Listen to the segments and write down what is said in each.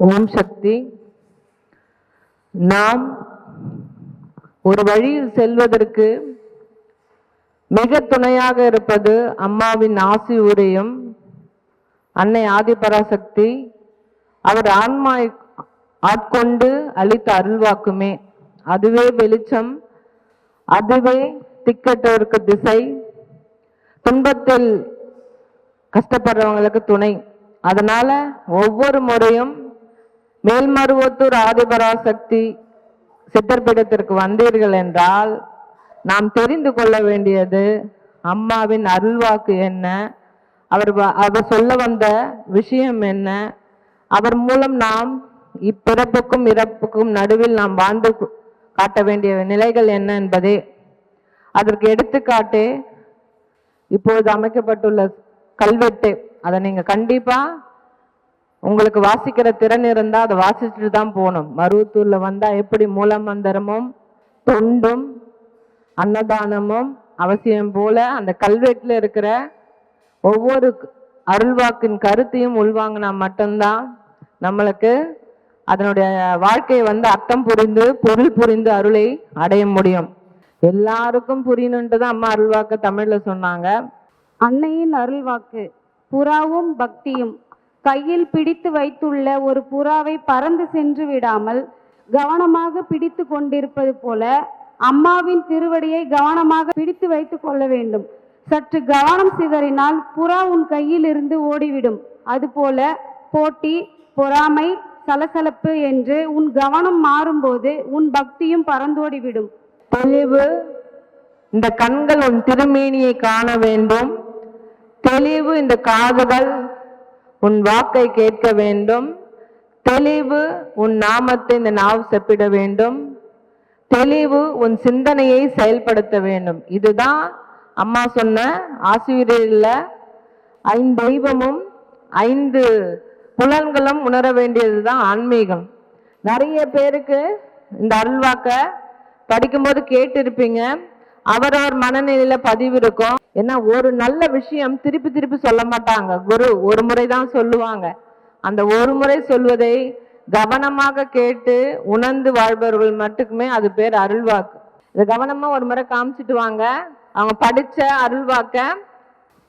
ஓம் சக்தி. நாம் ஒரு வழியில் செல்வதற்கு மிக துணையாக இருப்பது அம்மாவின் ஆசி உரையும் அன்னை ஆதிபராசக்தி அவர் ஆன்மா ஆட்கொண்டு அளித்த அருள்வாக்குமே. அதுவே வெளிச்சம், அதுவே திக்கற்றவருக்கு திசை, துன்பத்தில் கஷ்டப்படுறவங்களுக்கு துணை. அதனால ஒவ்வொரு முறையும் மேல்மருவத்தூர் ஆதிபராசக்தி சித்தர்பீடத்திற்கு வந்தீர்கள் என்றால் நாம் தெரிந்து கொள்ள வேண்டியது அம்மாவின் அருள்வாக்கு என்ன, அவர் சொல்ல வந்த விஷயம் என்ன, அவர் மூலம் நாம் இப்பிறப்புக்கும் இறப்புக்கும் நடுவில் நாம் வாழ்ந்து காட்ட வேண்டிய நிலைகள் என்ன என்பதே. அதற்கு எடுத்துக்காட்டு இப்போது அமைக்கப்பட்டுள்ள கல்வெட்டு. அதை நீங்க கண்டிப்பா உங்களுக்கு வாசிக்கிற திறன் இருந்தா அதை வாசிச்சுட்டு தான் போகணும். மருவத்தூர்ல வந்தா எப்படி மூலமந்திரமும் தொண்டும் அன்னதானமும் அவசியம் போல அந்த கல்வெட்டுல இருக்கிற ஒவ்வொரு அருள்வாக்கின் கருத்தையும் உள்வாங்கினா மட்டும்தான் நம்மளுக்கு அதனுடைய வாழ்க்கையை அர்த்தம் புரிந்து பொருள் புரிந்து அருளை அடைய முடியும். எல்லாருக்கும் புரியணுன்ட்டு தான் அம்மா அருள்வாக்கு தமிழ்ல சொன்னாங்க. அன்னையின் அருள்வாக்கு புறாவும் பக்தியும். கையில் பிடித்து வைத்துள்ள ஒரு புறாவை பறந்து சென்று விடாமல் கவனமாக பிடித்து கொண்டிருப்பது போல அம்மாவின் திருவடியை கவனமாக பிடித்து வைத்து கொள்ள வேண்டும். சற்று கவனம் சிதறினால் புறா உன் கையில் இருந்து ஓடிவிடும். அதுபோல போட்டி, பொறாமை, சலசலப்பு என்று உன் கவனம் மாறும்போது உன் பக்தியும் பறந்தோடிவிடும். தெளிவு, இந்த கண்கள் உன் திருமேனியை காண வேண்டும். தெளிவு, இந்த காதுகள் உன் வாக்கை கேட்க வேண்டும். தெளிவு, உன் நாமத்தை இந்த நாவு செப்பிட வேண்டும். தெளிவு, உன் சிந்தனையை செயல்படுத்த வேண்டும். இதுதான் அம்மா சொன்ன ஆசிரியர்ல 5 தெய்வமும் 5 புலன்களும் உணர வேண்டியதுதான் ஆன்மீகம். நிறைய பேருக்கு இந்த அருள்வாக்க படிக்கும்போது கேட்டு இருப்பீங்க. அவரவர் மனநிலையில பதிவு இருக்கும். ஏன்னா ஒரு நல்ல விஷயம் திருப்பி திருப்பி சொல்ல மாட்டாங்க. குரு ஒரு முறை தான் சொல்லுவாங்க. அந்த ஒரு முறை சொல்வதை கவனமாக கேட்டு உணர்ந்து வாழ்பவர்கள் மட்டுக்குமே அது பேர் அருள்வாக்கு. இது கவனமா ஒரு முறை காமிச்சிட்டு வாங்க அவங்க படிச்ச அருள்வாக்க.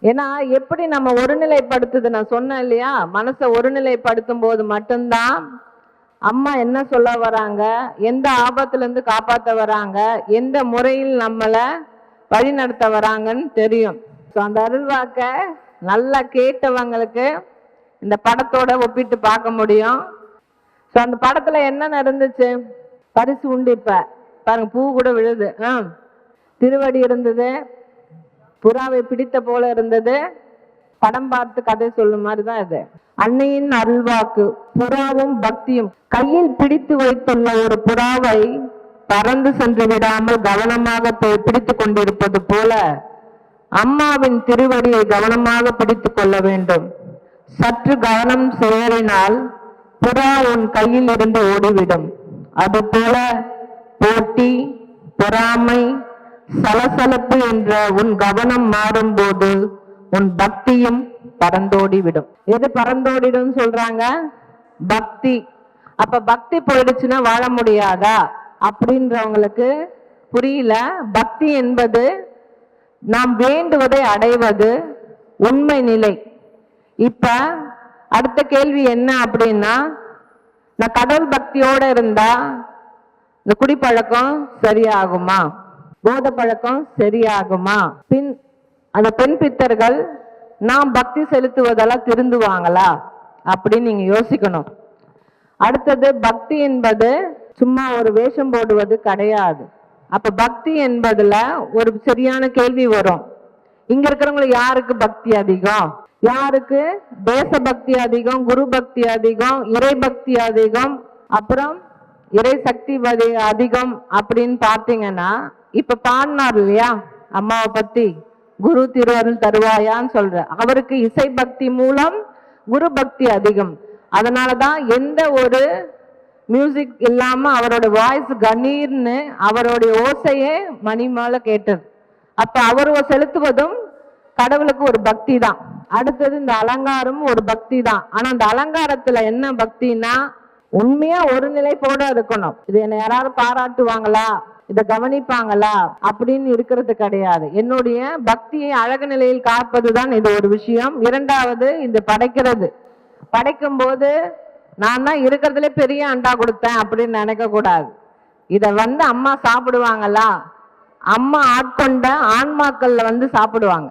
ஏன்னா எப்படி நம்ம ஒருநிலைப்படுத்துது நான் சொன்னேன் இல்லையா, மனசை ஒருநிலைப்படுத்தும் போது மட்டும்தான் அம்மா என்ன சொல்ல வராங்க, எந்த ஆபத்துல இருந்து காப்பாற்ற வராங்க, எந்த முறையில் நம்மளை வழி நடத்த வராங்கன்னு தெரியும். அந்த அருள்வாக்க நல்லா கேட்டவங்களுக்கு இந்த படத்தோட ஒப்பிட்டு பார்க்க முடியும். அந்த படத்துல என்ன நடந்துச்சு, பரிசு உண்டு. இப்ப பாருங்க, பூ கூட விழுது, திருவடி இருந்தது, புறாவை பிடித்த போல இருந்தது. படம் பார்த்து கதை சொல்லும் மாதிரிதான் இது. அன்னையின் அருள்வாக்கு புறாவும் பக்தியும். கையில் பிடித்து வைத்துள்ள ஒரு புறாவை பறந்து சென்று விடாமல் கவனமாக பிடித்து கொண்டிருப்பது போல அம்மாவின் திருவடியை கவனமாக பிடித்து கொள்ள வேண்டும். சற்று கவனம் சேரினால் புறா உன் கையில் இருந்து ஓடிவிடும். அதுபோல போட்டி, பொறாமை, சலசலப்பு என்ற உன் கவனம் மாறும்போது உன் பக்தியும் பறந்தோடிவிடும். எது பறந்தோடிடும் சொல்றாங்க? பக்தி. அப்ப பக்தி போயிடுச்சுன்னா வாழ முடியாதா அப்படின்றவங்களுக்கு புரியல. பக்தி என்பது நாம் வேண்டுவதை அடைவது, உண்மை நிலை. இப்ப அடுத்த கேள்வி என்ன அப்படின்னா, நான் கடவுள் பக்தியோட இருந்தா இந்த குடிப்பழக்கம் சரியாகுமா, போத பழக்கம் சரியாகுமா, அந்த பெண் பித்தர்கள் நாம் பக்தி செலுத்துவதெல்லாம் திருந்துவாங்களா அப்படின்னு நீங்க யோசிக்கணும். அடுத்தது, பக்தி என்பது சும்மா ஒரு வேஷம் போடுவது கிடையாது. அப்ப பக்தி என்பதுல ஒரு சரியான கேள்வி வரும். இங்க இருக்கிறவங்களுக்கு யாருக்கு பக்தி அதிகம், யாருக்கு தேச பக்தி அதிகம், குரு பக்தி அதிகம், இறை பக்தி அதிகம், அப்புறம் இறை சக்தி அதிகம் அப்படின்னு பார்த்தீங்கன்னா, இப்ப பாடினார் இல்லையா அம்மாவை பத்தி, குரு திருவருள் தருவாயான்னு சொல்ற, அவருக்கு இசை பக்தி மூலம் குரு பக்தி அதிகம். அதனாலதான் எந்த ஒரு மியூசிக் இல்லாம அவரோட வாய்ஸ் கணீர்னு அவருடைய ஓசையே மணி மேல கேட்டது. அப்ப அவர் செலுத்துவதும் கடவுளுக்கு ஒரு பக்தி தான். அடுத்தது இந்த அலங்காரம் ஒரு பக்தி தான். ஆனா அந்த அலங்காரத்துல என்ன பக்தினா, உண்மையா ஒரு நிலைப்போட இருக்கணும். இது என்ன யாராவது பாராட்டுவாங்களா, இதை கவனிப்பாங்களா அப்படின்னு இருக்கிறது கிடையாது. என்னுடைய பக்தியை அழகு நிலையில் காப்பதுதான் இது ஒரு விஷயம். இரண்டாவது, இந்த படைக்கும் போது நான் தான் இருக்கிறதுல பெரிய அண்டா கொடுத்தேன் அப்படின்னு நினைக்க கூடாது. இத அம்மா சாப்பிடுவாங்களா, அம்மா ஆட்கொண்ட ஆன்மாக்கள்ல சாப்பிடுவாங்க.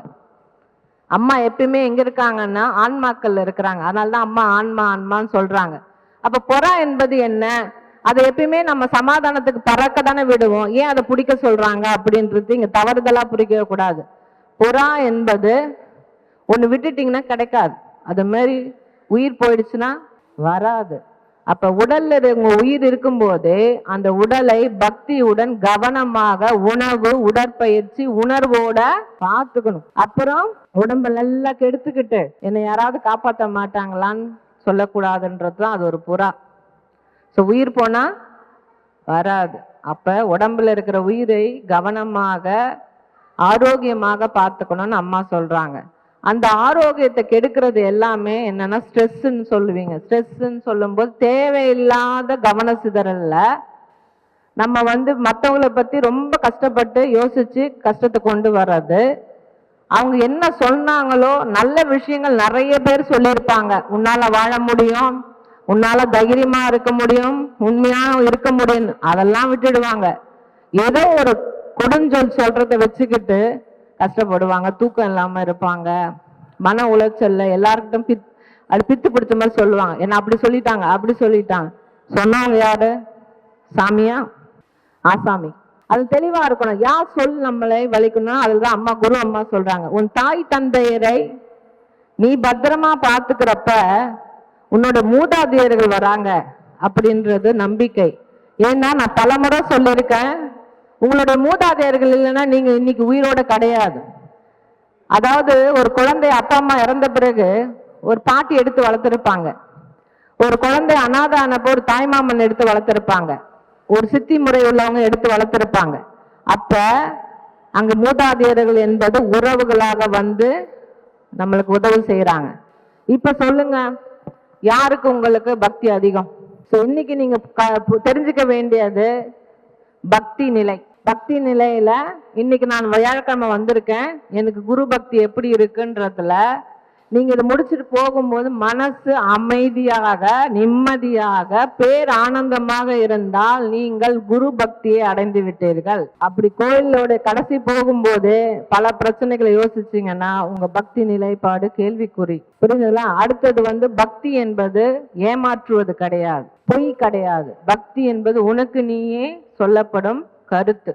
அம்மா எப்பயுமே எங்க இருக்காங்கன்னா ஆன்மாக்கள்ல இருக்கிறாங்க. அதனாலதான் அம்மா ஆன்மான்னு சொல்றாங்க. அப்ப புறா என்பது என்ன? அதை எப்பயுமே நம்ம சமாதானத்துக்கு பறக்க தானே விடுவோம். ஏன் அதை பிடிக்க சொல்றாங்க அப்படின்றது இங்க தவறுதலா பிடிக்க கூடாது. புறா என்பது ஒண்ணு விட்டுட்டீங்கன்னா கிடைக்காது. அது மாதிரி உயிர் போயிடுச்சுன்னா வராது. அப்ப உடல்ல உங்க உயிர் இருக்கும்போதே அந்த உடலை பக்தியுடன் கவனமாக உணவு, உடற்பயிற்சி, உணர்வோட பார்த்துக்கணும். அப்புறம் உடம்ப நல்லா கெடுத்துக்கிட்டு என்னை யாராவது காப்பாற்ற மாட்டாங்களான்னு சொல்லக்கூடாதுன்றதுதான் அது ஒரு புறா. உயிர் போனா வராது. அப்ப உடம்புல இருக்கிற உயிரை கவனமாக ஆரோக்கியமாக பார்த்துக்கணும்னு அம்மா சொல்றாங்க. அந்த ஆரோக்கியத்தை கெடுக்கிறது எல்லாமே என்னன்னா ஸ்ட்ரெஸ்ன்னு சொல்லுவீங்க. ஸ்ட்ரெஸ்ன்னு சொல்லும்போது தேவையில்லாத கவன சிதறல்ல நம்ம மற்றவங்களை பத்தி ரொம்ப கஷ்டப்பட்டு யோசிச்சு கஷ்டத்தை கொண்டு வர்றது. அவங்க என்ன சொன்னாங்களோ நல்ல விஷயங்கள் நிறைய பேர் சொல்லியிருப்பாங்க. உன்னால வாழ முடியும், உன்னால தைரியமா இருக்க முடியும், உண்மையா இருக்க முடியும், அதெல்லாம் விட்டுடுவாங்க. ஏதோ ஒரு கொடுஞ்சொல் சொல்றதை வச்சுக்கிட்டு கஷ்டப்படுவாங்க, தூக்கம் இல்லாம இருப்பாங்க, மன உளைச்சல்ல எல்லாருக்கிட்டும் பித்து பிடிச்ச மாதிரி சொல்லுவாங்க. என்ன அப்படி சொல்லிட்டாங்க, அப்படி சொல்லிட்டாங்க. சொன்னவங்க யாரு? சாமியா, ஆசாமி? அது தெளிவா இருக்கணும். யார் சொல் நம்மளை வலிக்கணும்? அதுதான் அம்மா, குரு அம்மா சொல்றாங்க. உன் தாய் தந்தையரை நீ பத்திரமா பாத்துக்கிறப்ப உன்னோட மூதாதையர்கள் வராங்க அப்படின்றது நம்பிக்கை. ஏன்னா நான் பலமுறை சொல்லியிருக்கேன், உங்களுடைய மூதாதையர்கள் இல்லைன்னா நீங்க இன்னைக்கு உயிரோட கிடையாது. அதாவது ஒரு குழந்தை அப்பா அம்மா இறந்த பிறகு ஒரு பாட்டி எடுத்து வளர்த்திருப்பாங்க, ஒரு குழந்தை அனாதை ஆனப்போ ஒரு தாய்மாமன் எடுத்து வளர்த்திருப்பாங்க, ஒரு சித்தி முறை உள்ளவங்க எடுத்து வளர்த்திருப்பாங்க. அப்ப அங்க மூதாதையர்கள் என்பது உறவுகளாக நம்மளுக்கு உதவி செய்யறாங்க. இப்ப சொல்லுங்க, யாருக்கு உங்களுக்கு பக்தி அதிகம்? இன்னைக்கு நீங்க தெரிஞ்சுக்க வேண்டியது பக்தி நிலை. பக்தி நிலையில இன்னைக்கு நான் வியாழக்கிழமை வந்திருக்கேன், எனக்கு குரு பக்தி எப்படி இருக்குன்றதுல நீங்க இதை முடிச்சுட்டு போகும்போது மனசு அமைதியாக, நிம்மதியாக, பேர் ஆனந்தமாக இருந்தால் நீங்கள் குரு பக்தியை அடைந்து விட்டீர்கள். அப்படி கோயிலோட கடைசி போகும்போது பல பிரச்சனைகளை யோசிச்சீங்கன்னா உங்க பக்தி நிலைப்பாடு கேள்விக்குறி. புரியுதுங்களா? அடுத்தது பக்தி என்பது ஏமாற்றுவது கிடையாது, பொய் கிடையாது. பக்தி என்பது உனக்கு நீயே சொல்லப்படும் கருத்து.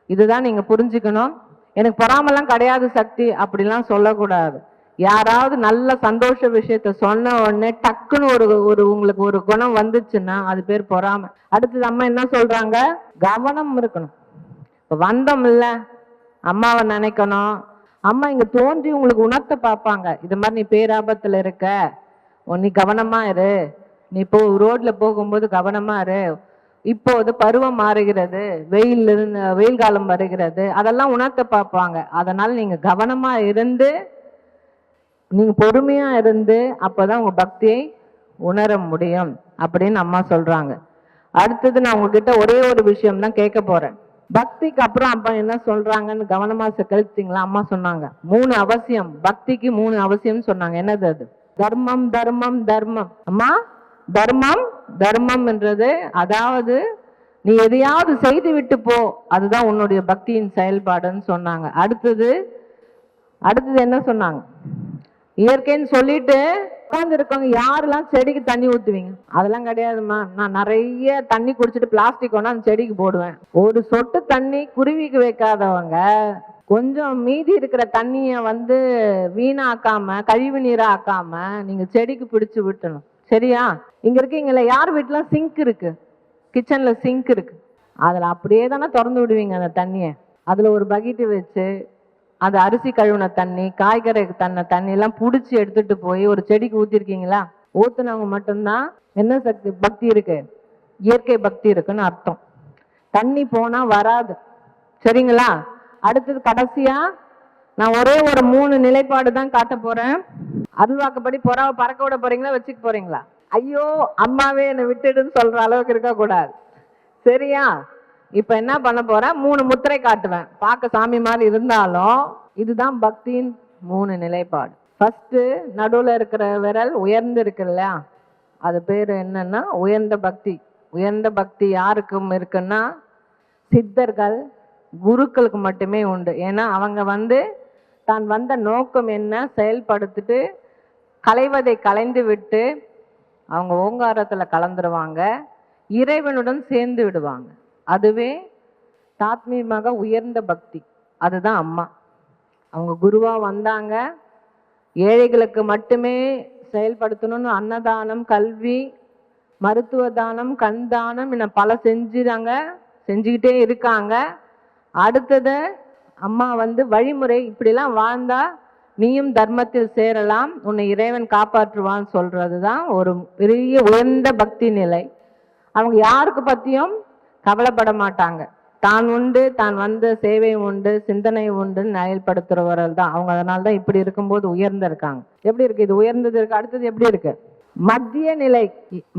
இதுதான் நீங்க புரிஞ்சுக்கணும். எனக்கு பொறாமலாம் கிடையாது சக்தி அப்படிலாம் சொல்லக்கூடாது. யாராவது நல்ல சந்தோஷ விஷயத்த சொன்ன உடனே டக்குன்னு ஒரு உங்களுக்கு ஒரு குணம் வந்துச்சுன்னா அது பேர் பொறாம. அடுத்தது அம்மா என்ன சொல்றாங்க? கவனம் இருக்கணும். இப்ப வந்தோம் இல்ல, அம்மாவை நினைக்கணும். அம்மா இங்க தோன்றி உங்களுக்கு உணர்த்த பார்ப்பாங்க, இது மாதிரி நீ பேராபத்துல இருக்க, நீ கவனமா இரு, நீ ரோட்ல போகும்போது கவனமா இரு, இப்போது பருவம் மாறுகிறது, வெயில் காலம் வருகிறது, அதெல்லாம் உணர்த்த பார்ப்பாங்க. அதனால நீங்க கவனமா இருந்து, நீங்க பொறுமையா இருந்து அப்பதான் உங்க பக்தியை உணர முடியும் அப்படின்னு அம்மா சொல்றாங்க. அடுத்தது நான் உங்ககிட்ட ஒரே ஒரு விஷயம் தான் கேட்க போறேன். பக்திக்கு அப்புறம் அப்பா என்ன சொல்றாங்கன்னு கவனமா கழிச்சிங்களா? அம்மா சொன்னாங்க 3 அவசியம், பக்திக்கு 3 அவசியம் சொன்னாங்க. என்னது அது? தர்மம், தர்மம், தர்மம். அம்மா, தர்மம், தர்மம் என்றது அதாவது நீ எதையாவது செய்து விட்டு போ, அதுதான் உன்னுடைய பக்தியின் செயல்பாடுன்னு சொன்னாங்க. அடுத்தது என்ன சொன்னாங்க? இயற்கைன்னு சொல்லிட்டு உட்கார்ந்து இருக்கவங்க யாரெல்லாம் செடிக்கு தண்ணி ஊத்துவீங்க? அதெல்லாம் கிடையாதுமா, நான் நிறைய தண்ணி குடிச்சிட்டு பிளாஸ்டிக் ஒண்ணா அந்த செடிக்கு போடுவேன். ஒரு சொட்டு தண்ணி குருவிக்கு வைக்காதவங்க கொஞ்சம் மீதி இருக்கிற தண்ணிய வீணாக்காம, கழிவு நீரா ஆக்காம நீங்க செடிக்கு பிடிச்சு விட்டணும். சரியா? இங்க இருக்கீங்களா, யார் வீட்டுல சிங்க் இருக்கு, கிச்சன்ல சிங்க் இருக்கு, அதுல அப்படியே தானே திறந்து விடுவீங்க அந்த தண்ணிய. அதுல ஒரு பக்கெட்டு வச்சு அந்த அரிசி கழுவுன தண்ணி, காய்கறி தண்ணி எல்லாம் புடிச்சு எடுத்துட்டு போய் ஒரு செடிக்கு ஊத்திருக்கீங்களா? ஊத்துனவங்க மட்டும்தான் என்ன சக்தி பக்தி இருக்கு, இயற்கை பக்தி இருக்குன்னு அர்த்தம். தண்ணி போனா வராது. சரிங்களா? அடுத்தது கடைசியா நான் ஒரே ஒரு 3 நிலைப்பாடு தான் காட்ட போறேன். அருள்வாக்குப்படி புறாவை பறக்க விட போறீங்களா, வச்சுக்க போறீங்களா? ஐயோ அம்மாவே என்னை விட்டுடுன்னு சொல்ற அளவுக்கு இருக்கக்கூடாது. சரியா? இப்ப என்ன பண்ண போறேன், 3 முத்திரை காட்டுவேன். பார்க்க சாமி மாதிரி இருந்தாலும் இதுதான் பக்தியின் 3 நிலைப்பாடு. ஃபர்ஸ்ட் நடுவுல இருக்கிற விரல் உயர்ந்து இருக்கு இல்லையா, அது பேரு என்னன்னா உயர்ந்த பக்தி. உயர்ந்த பக்தி யாருக்கும் இருக்குன்னா சித்தர்கள் குருக்களுக்கு மட்டுமே உண்டு. ஏன்னா அவங்க தான் வந்த நோக்கம் என்ன செயல்படுத்திட்டு களைவதை களைந்து விட்டு அவங்க ஓங்காரத்துல கலந்துருவாங்க, இறைவனுடன் சேர்ந்து விடுவாங்க. அதுவே தாத்மீகமாக உயர்ந்த பக்தி. அதுதான் அம்மா. அவங்க குருவா வந்தாங்க, ஏழைகளுக்கு மட்டுமே செயல்படுத்தணும்னு அன்னதானம், கல்வி, மருத்துவ தானம், கண் தானம் என பல செஞ்சுக்கிட்டே இருக்காங்க. அடுத்தது அம்மா வழிமுறை, இப்படிலாம் வாழ்ந்தா நீயும் தர்மத்தில் சேரலாம், உன்னை இறைவன் காப்பாற்றுவான்னு சொல்றதுதான் ஒரு பெரிய உயர்ந்த பக்தி நிலை. அவங்க யாருக்கு பத்தியும் கவலைப்பட மாட்டாங்க. தான் உண்டு, தான் வந்த சேவை உண்டு, சிந்தனை உண்டு செயல்படுத்துறவர்கள் தான் அவங்க. அதனால்தான் இப்படி இருக்கும்போது உயர்ந்த இருக்காங்க. எப்படி இருக்கு இது? உயர்ந்தது இருக்கு. அடுத்தது எப்படி இருக்கு? மத்திய நிலை.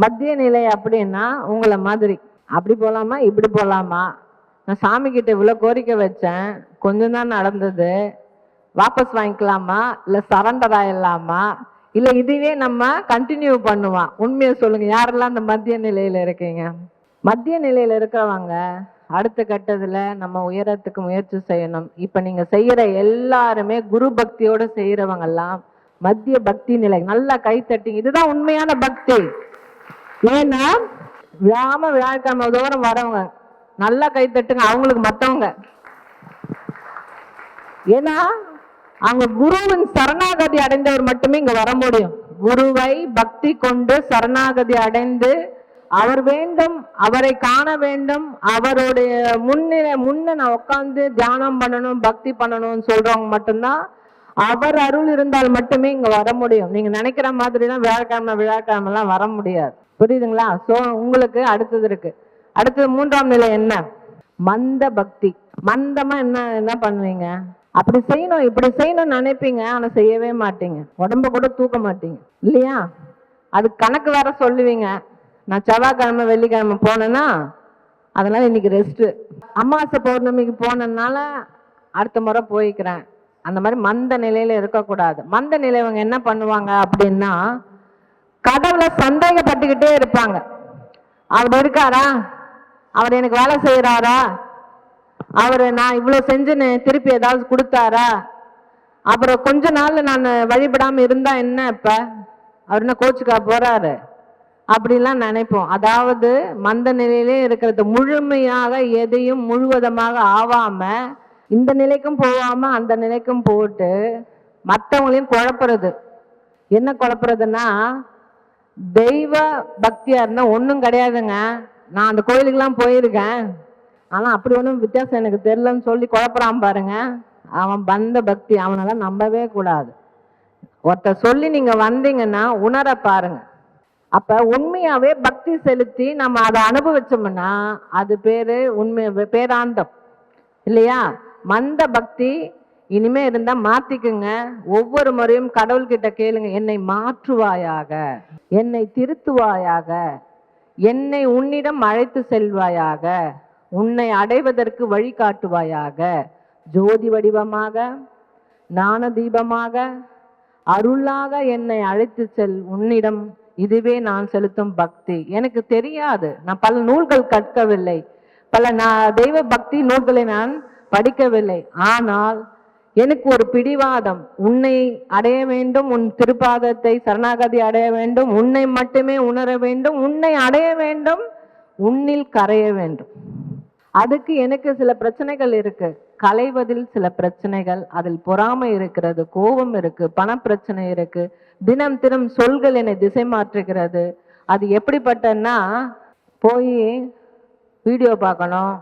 மத்திய நிலை அப்படின்னா உங்களை மாதிரி அப்படி போலாமா இப்படி போலாமா, நான் சாமி கிட்ட இவ்வளவு கோரிக்கை வச்சேன், கொஞ்சம் தான் நடந்தது, வாபஸ் வாங்கிக்கலாமா இல்ல சரண்டர் ஆயிடலாமா, இல்ல இதுவே நம்ம கண்டினியூ பண்ணுவான்? உண்மையை சொல்லுங்க, யாரெல்லாம் இந்த மத்திய நிலையில இருக்கீங்க? மத்திய நிலையில இருக்கிறவங்க அடுத்த கட்டத்துல நம்ம உயரத்துக்கு முயற்சி செய்யணும். இப்ப நீங்க செய்யற எல்லாருமே குரு பக்தியோட செய்யறவங்க எல்லாம் மத்திய பக்தி நிலை. நல்லா கை தட்டி, இதுதான் உண்மையான பக்தி. ஏன்னா வியாழக்கிழமை தூரம் வரவங்க நல்லா கை தட்டுங்க, அவங்களுக்கு மத்தவங்க. ஏன்னா அவங்க குருவின் சரணாகதி அடைந்தவர் மட்டுமே இங்க வர முடியும். குருவை பக்தி கொண்டு சரணாகதி அடைந்து அவர் வேண்டும், அவரை காண வேண்டும், அவருடைய முன்ன நான் உட்காந்து தியானம் பண்ணணும், பக்தி பண்ணணும்னு சொல்றவங்க மட்டும்தான், அவர் அருள் இருந்தால் மட்டுமே இங்க வர முடியும். நீங்க நினைக்கிற மாதிரிலாம் வியாழக்கிழமை எல்லாம் வர முடியாது. புரியுதுங்களா? சோ உங்களுக்கு அடுத்தது இருக்கு. அடுத்தது 3ஆம் நிலை என்ன? மந்த பக்தி. மந்தமா என்ன பண்ணுவீங்க? அப்படி செய்யணும் இப்படி செய்யணும்னு நினைப்பீங்க, ஆனா செய்யவே மாட்டீங்க, உடம்ப கூட தூக்க மாட்டீங்க இல்லையா? அது கணக்கு வேற சொல்லுவீங்க. நான் செவ்வாய்க்கிழமை வெள்ளிக்கிழமை போனேன்னா அதனால இன்னைக்கு ரெஸ்ட், அமாவாசை பௌர்ணமிக்கு போனதுனால அடுத்த முறை போய்க்கிறேன். அந்த மாதிரி மந்த நிலையில இருக்கக்கூடாது. மந்த நிலைவங்க என்ன பண்ணுவாங்க அப்படின்னா கடவுளை சந்தேகப்பட்டுக்கிட்டே இருப்பாங்க. அவர் இருக்காரா, அவர் எனக்கு வேலை செய்யறாரா, அவரு நான் இவ்வளவு செஞ்சுன்னு திருப்பி ஏதாவது கொடுத்தாரா, அப்புறம் கொஞ்ச நாள் நான் வழிபடாம இருந்தா என்ன, இப்ப அவர் என்ன கோச்சுக்கா போறாரு, அப்படிலாம் நினைப்போம். அதாவது மந்த நிலையிலே இருக்கிறது, முழுமையாக எதையும் முழுவதமாக ஆவாம இந்த நிலைக்கும் போகாம அந்த நிலைக்கும் போட்டு மற்றவங்களையும் குழப்புறது. என்ன குழப்புறதுன்னா தெய்வ பக்தியா இருந்தா ஒன்றும் கிடையாதுங்க, நான் அந்த கோயிலுக்கெல்லாம் போயிருக்கேன், ஆனா அப்படி ஒன்றும் வித்தியாசம் எனக்கு தெரியலன்னு சொல்லி குழப்பறான் பாருங்க, அவன் பந்த பக்தி. அவனெல்லாம் நம்பவே கூடாது. ஒருத்தர் சொல்லி நீங்க வந்தீங்கன்னா உணர பாருங்க. அப்ப உண்மையாவே பக்தி செலுத்தி நம்ம அதை அனுபவிச்சோம்னா அது பேரு உண்மை பேராந்தம் இல்லையா? மந்த பக்தி இனிமே இருந்தா மாத்திக்குங்க. ஒவ்வொரு முறையும் கடவுள்கிட்ட கேளுங்க, என்னை மாற்றுவாயாக, என்னை திருத்துவாயாக, என்னை உன்னிடம் அழைத்து செல்வாயாக, உன்னை அடைவதற்கு வழிகாட்டுவாயாக, ஜோதி வடிவமாக, ஞான தீபமாக, அருளாக என்னை அழைத்து செல் உன்னிடம். இதுவே நான் செலுத்தும் பக்தி. எனக்கு தெரியாது, நான் பல நூல்கள் கற்கவில்லை, பல தெய்வ பக்தி நூல்களை நான் படிக்கவில்லை, ஆனால் எனக்கு ஒரு பிடிவாதம், உன்னை அடைய வேண்டும், உன் திருப்பாதத்தை சரணாகதி அடைய வேண்டும், உன்னை மட்டுமே உணர வேண்டும், உன்னை அடைய வேண்டும், உன்னில் கரைய வேண்டும். அதுக்கு எனக்கு சில பிரச்சனைகள் இருக்கு, களைவதில் சில பிரச்சனைகள், அதில் பொறாமை இருக்கிறது, கோபம் இருக்கு, பணப்பிரச்சனை இருக்கு, தினம் தினம் சொல்கள் என்னை திசை மாற்றுகிறது. அது எப்படிப்பட்டன்னா போய் வீடியோ பார்க்கணும்,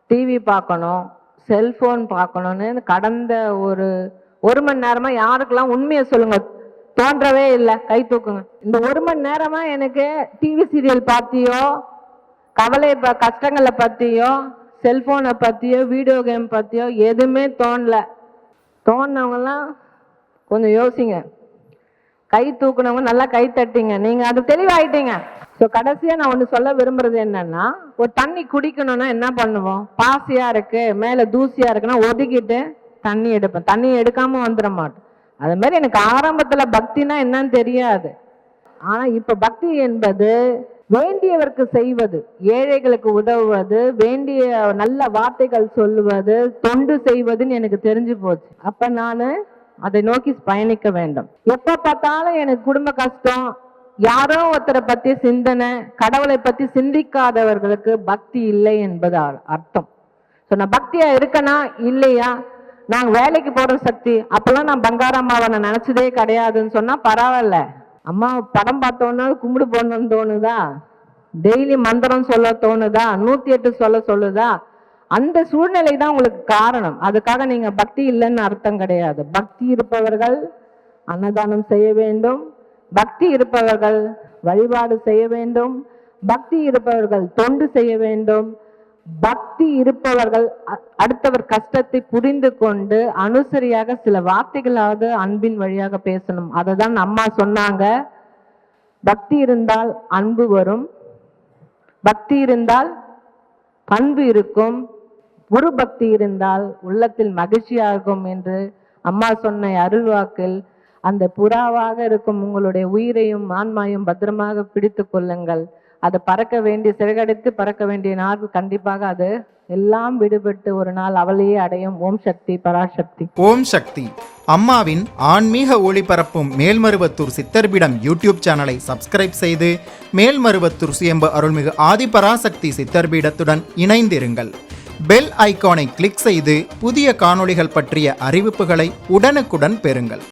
டிவி பார்க்கணும், செல்போன் பார்க்கணும்னு கடந்த ஒரு மணி நேரமா யாருக்கெல்லாம் உண்மையை சொல்லுங்க தோன்றவே இல்லை, கை தூக்குங்க. இந்த 1 மணி நேரமா எனக்கு டிவி சீரியல் பார்த்தியோ, கவலை கஷ்டங்களை பத்தியோ, செல்போனை பத்தியோ, வீடியோ கேம் பத்தியோ எதுவுமே தோணல. தோணுனவங்கெல்லாம் கொஞ்சம் யோசிங்க. கை தூக்குனவங்க நல்லா கை தட்டிங்க, நீங்க அது தெளிவாயிட்டீங்க. ஸோ கடைசியா நான் ஒண்ணு சொல்ல விரும்புறது என்னன்னா, ஒரு தண்ணி குடிக்கணும்னா என்ன பண்ணுவோம்? பாசியா இருக்கு, மேல தூசியா இருக்குன்னா ஒதுக்கிட்டு தண்ணி எடுப்பேன், தண்ணி எடுக்காம வந்துட மாட்டோம். அது மாதிரி எனக்கு ஆரம்பத்துல பக்தினா என்னன்னு தெரியாது. ஆனா இப்ப பக்தி என்பது வேண்டியவருக்கு செய்வது, ஏழைகளுக்கு உதவுவது, வேண்டிய நல்ல வார்த்தைகள் சொல்லுவது, தொண்டு செய்வதுன்னு எனக்கு தெரிஞ்சு போச்சு. அப்ப நானு அதை நோக்கி பயணிக்க வேண்டும். எப்ப பார்த்தாலும் எனக்கு குடும்ப கஷ்டம், யாரோ ஒருத்தரை பத்தி சிந்தனை, கடவுளை பத்தி சிந்திக்காதவர்களுக்கு பக்தி இல்லை என்பது அர்த்தம். ஸோ நான் பக்தியா இருக்கனா இல்லையா? நாங்க வேலைக்கு போற சக்தி, அப்பெல்லாம் நான் பங்காரம்மாவை நான் நினைச்சதே கிடையாதுன்னு சொன்னா பரவாயில்ல. அம்மா படம் பார்த்தோன்னா கும்பிடு போடணும்னு தோணுதா? டெய்லி மந்திரம் சொல்ல தோணுதா? 108 சொல்ல சொல்லுதா? அந்த சூழ்நிலை தான் உங்களுக்கு காரணம். அதுக்காக நீங்க பக்தி இல்லைன்னு அர்த்தம் கிடையாது. பக்தி இருப்பவர்கள் அன்னதானம் செய்ய வேண்டும், பக்தி இருப்பவர்கள் வழிபாடு செய்ய வேண்டும், பக்தி இருப்பவர்கள் தொண்டு செய்ய வேண்டும், பக்தி இருப்பவர்கள் அடுத்தவர் கஷ்டத்தை புரிந்து கொண்டு அனுசரியாக சில வார்த்தைகளாவது அன்பின் வழியாக பேசணும். அதை தான் அம்மா சொன்னாங்க. பக்தி இருந்தால் அன்பு வரும், பக்தி இருந்தால் பண்பு இருக்கும், குரு பக்தி இருந்தால் உள்ளத்தில் மகிழ்ச்சியாகும் என்று அம்மா சொன்ன அருள்வாக்கில் அந்த புறாவாக இருக்கும் உங்களுடைய உயிரையும் ஆன்மாயும் பத்திரமாக பிடித்து கொள்ளுங்கள். அது பறக்க வேண்டிய சிறகடித்து பறக்க வேண்டிய நாள் கண்டிப்பாக அது எல்லாம் விடுபட்டு ஒரு நாள் அவளையே அடையும். ஓம் சக்தி பராசக்தி. ஓம் சக்தி. அம்மாவின் ஆன்மீக ஒளிபரப்பும் மேல்மருவத்தூர் சித்தர்பீடம் யூடியூப் சேனலை சப்ஸ்கிரைப் செய்து மேல்மருவத்தூர் சுயம்பு அருள்மிகு ஆதிபராசக்தி சித்தர்பீடத்துடன் இணைந்திருங்கள். பெல் ஐகானை கிளிக் செய்து புதிய காணொளிகள் பற்றிய அறிவிப்புகளை உடனுக்குடன் பெறுங்கள்.